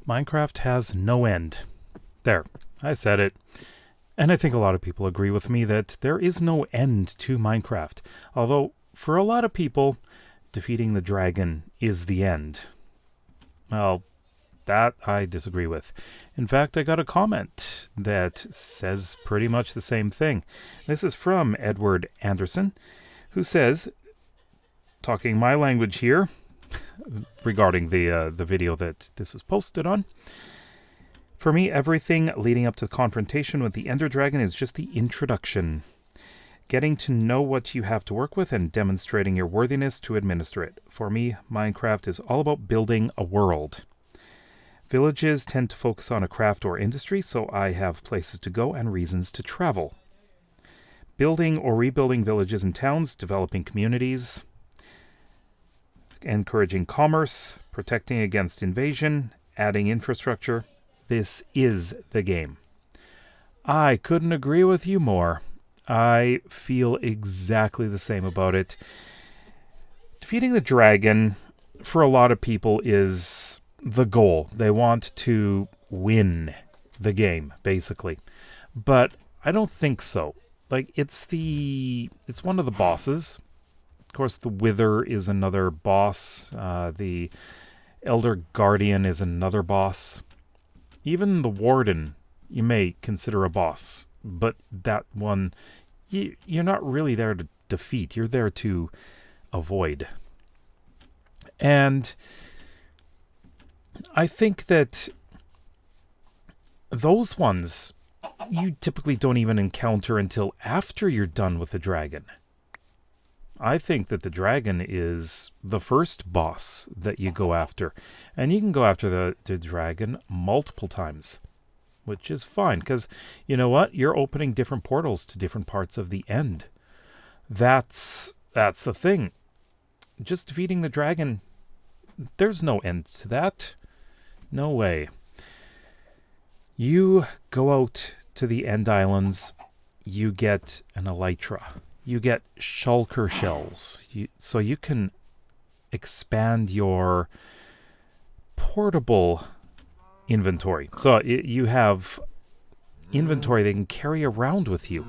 Minecraft has no end. There, I said it. And I think a lot of people agree with me that there is no end to Minecraft. Although, for a lot of people, defeating the dragon is the end. Well, that I disagree with. In fact, I got a comment that says pretty much the same thing. This is from Edward Anderson, who says, talking my language here, regarding the video that this was posted on, for me, everything leading up to the confrontation with the Ender Dragon is just the introduction. Getting to know what you have to work with and demonstrating your worthiness to administer it. For me, Minecraft is all about building a world. Villages tend to focus on a craft or industry, so I have places to go and reasons to travel. Building or rebuilding villages and towns, developing communities, encouraging commerce, protecting against invasion, adding infrastructure. This is the game. I couldn't agree with you more. I feel exactly the same about it. Defeating the dragon, for a lot of people, is the goal. They want to win the game, basically. But I don't think so. Like, it's one of the bosses. Of course, the Wither is another boss. The Elder Guardian is another boss. Even the Warden, you may consider a boss. But that one, you're not really there to defeat. You're there to avoid. And I think that those ones you typically don't even encounter until after you're done with the dragon. I think that the dragon is the first boss that you go after. And you can go after the dragon multiple times, which is fine, because you know what? You're opening different portals to different parts of the end. That's the thing. Just defeating the dragon, there's no end to that. No way. You go out to the End Islands, you get an elytra. You get shulker shells. So you can expand your portable inventory. So you have inventory they can carry around with you.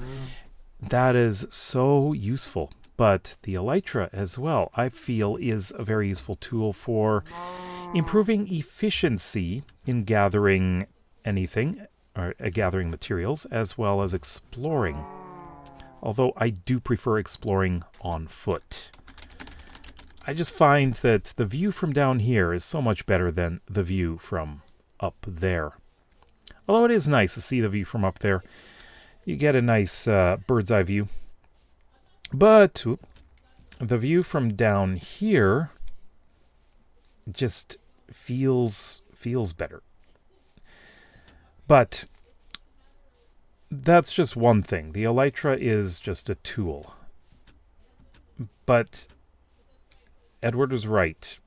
That is so useful. But the elytra as well, I feel, is a very useful tool for improving efficiency in gathering anything, or gathering materials, as well as exploring. Although I do prefer exploring on foot. I just find that the view from down here is so much better than the view from up there. Although it is nice to see the view from up there. You get a nice bird's eye view. But the view from down here just feels better. But that's just one thing. The elytra is just a tool. But Edward was right.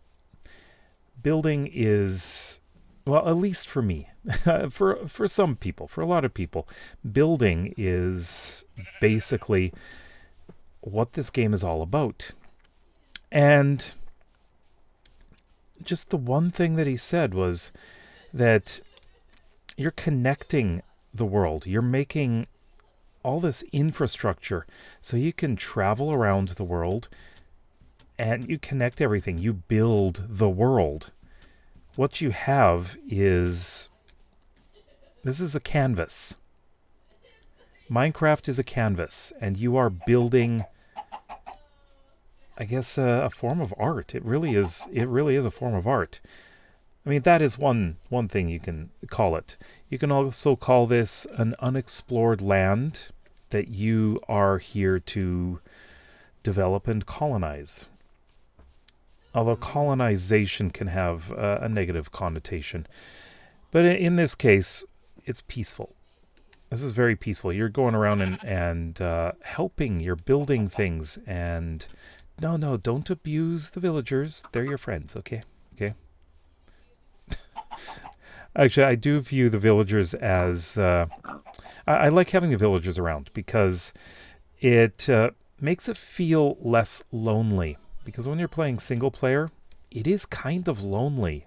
Building is, well, at least for me, for some people, for a lot of people, building is basically what this game is all about. And just the one thing that he said was that you're connecting the world. You're making all this infrastructure so you can travel around the world and you connect everything. You build the world. What you have is, this is a canvas. Minecraft is a canvas, and you are building, I guess, a form of art. It really is a form of art. I mean, that is one thing you can call it. You can also call this an unexplored land that you are here to develop and colonize. Although colonization can have a negative connotation. But in this case, it's peaceful. This is very peaceful. You're going around and helping. You're building things. And no, don't abuse the villagers. They're your friends, okay? Okay? Actually, I do view the villagers as... I like having the villagers around because it makes it feel less lonely. Because when you're playing single player, it is kind of lonely.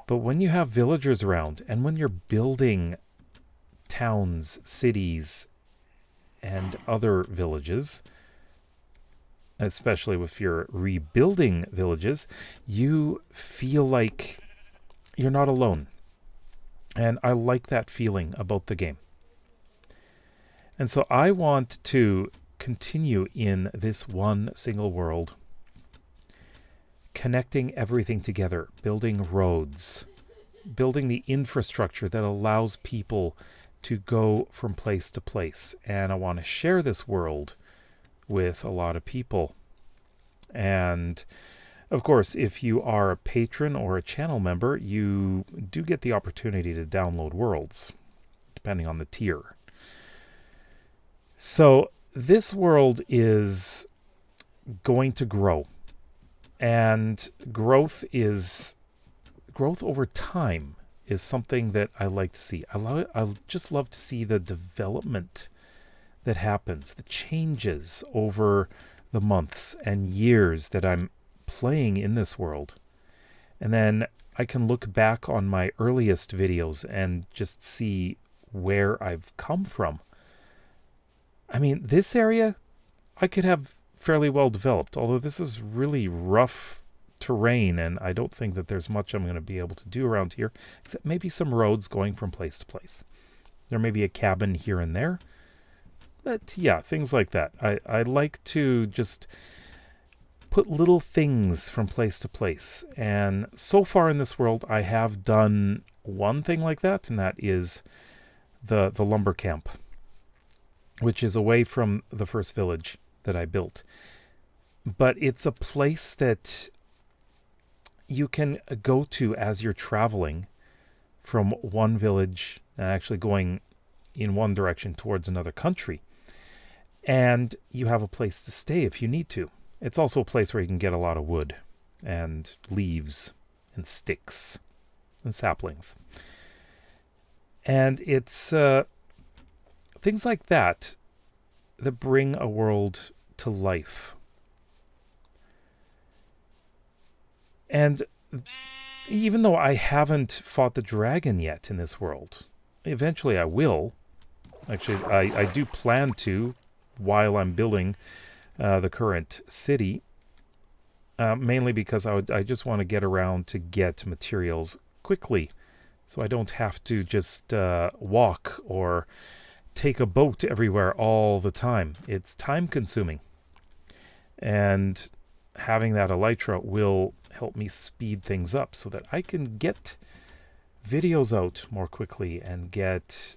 But when you have villagers around, and when you're building towns, cities, and other villages, especially if you're rebuilding villages, you feel like you're not alone. And I like that feeling about the game. And so I want to continue in this one single world, connecting everything together, building roads, building the infrastructure that allows people to go from place to place. And I want to share this world with a lot of people. And of course, if you are a patron or a channel member, you do get the opportunity to download worlds, depending on the tier. So this world is going to grow, and growth over time is something that I like to see. I just love to see the development that happens, the changes over the months and years that I'm playing in this world. And then I can look back on my earliest videos and just see where I've come from. I mean, this area I could have fairly well developed, although this is really rough terrain, and I don't think that there's much I'm going to be able to do around here, except maybe some roads going from place to place. There may be a cabin here and there, but yeah, things like that. I like to just put little things from place to place, and so far in this world I have done one thing like that, and that is the lumber camp, which is away from the first village that I built. But it's a place that you can go to as you're traveling from one village and actually going in one direction towards another country. And you have a place to stay if you need to. It's also a place where you can get a lot of wood and leaves and sticks and saplings. And it's things like that that bring a world to life. And even though I haven't fought the dragon yet in this world, eventually I will. Actually, I do plan to while I'm building the current city, mainly because I just want to get around to get materials quickly, so I don't have to just walk or take a boat everywhere all the time. It's time consuming, and having that elytra will help me speed things up so that I can get videos out more quickly and get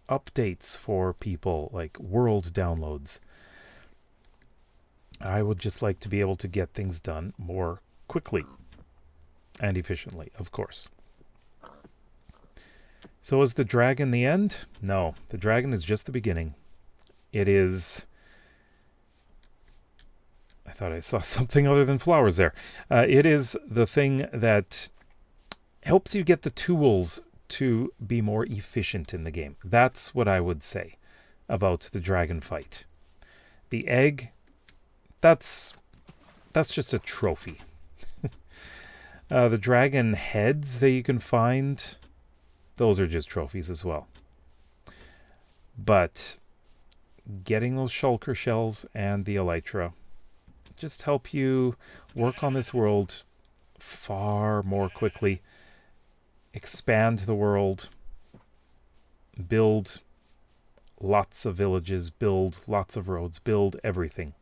updates for people, like world downloads. I would just like to be able to get things done more quickly and efficiently, of course. So is the dragon the end? No, the dragon is just the beginning. It is... I thought I saw something other than flowers there. It is the thing that helps you get the tools to be more efficient in the game. That's what I would say about the dragon fight. The egg, that's just a trophy. The dragon heads that you can find, those are just trophies as well. But getting those shulker shells and the elytra just help you work on this world far more quickly, expand the world, build lots of villages, build lots of roads, build everything.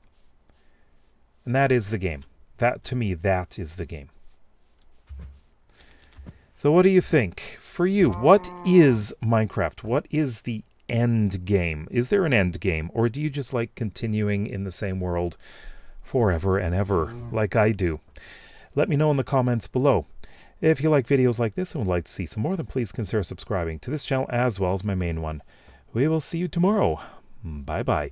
And that is the game. That, to me, that is the game. So what do you think? For you, what is Minecraft? What is the end game? Is there an end game? Or do you just like continuing in the same world forever and ever, like I do? Let me know in the comments below. If you like videos like this and would like to see some more, then please consider subscribing to this channel as well as my main one. We will see you tomorrow. Bye-bye.